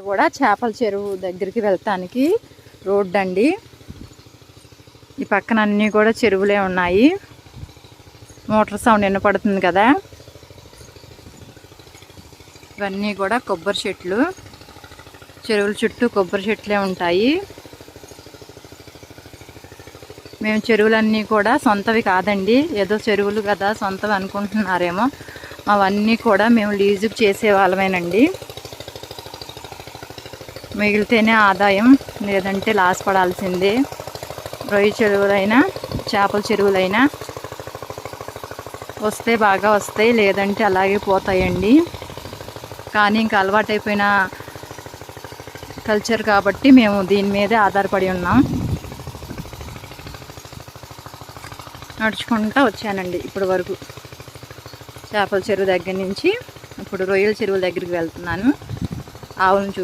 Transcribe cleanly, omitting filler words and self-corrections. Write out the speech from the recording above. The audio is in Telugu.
కూడా చేపల చెరువు దగ్గరికి వెళ్తానికి రోడ్డు అండి. ఈ పక్కన అన్నీ కూడా చెరువులే ఉన్నాయి. మోటార్ సౌండ్ వినపడుతుంది కదా. ఇవన్నీ కూడా కొబ్బరి చెట్లు, చెరువుల చుట్టూ కొబ్బరి చెట్లే ఉంటాయి. మేము చెరువులన్నీ కూడా సొంతవి కాదండి, ఏదో చెరువులు కదా సొంతవి అనుకుంటున్నారేమో. అవన్నీ కూడా మేము లీజుకు చేసే వాళ్ళమేనండి. మిగిలితేనే ఆదాయం, లేదంటే లాస్ పడాల్సిందే. రొయ్య చెరువులైనా చేపల చెరువులైనా వస్తే బాగా వస్తాయి, లేదంటే అలాగే పోతాయండి. కానీ ఇంకా అలవాటైపోయిన కల్చర్ కాబట్టి మేము దీని మీదే ఆధారపడి ఉన్నాం. నడుచుకుంటూ వచ్చానండి ఇప్పటి వరకు. చేపల చెరువు దగ్గర నుంచి ఇప్పుడు రొయ్యల చెరువు దగ్గరికి వెళ్తున్నాను. ఆవులను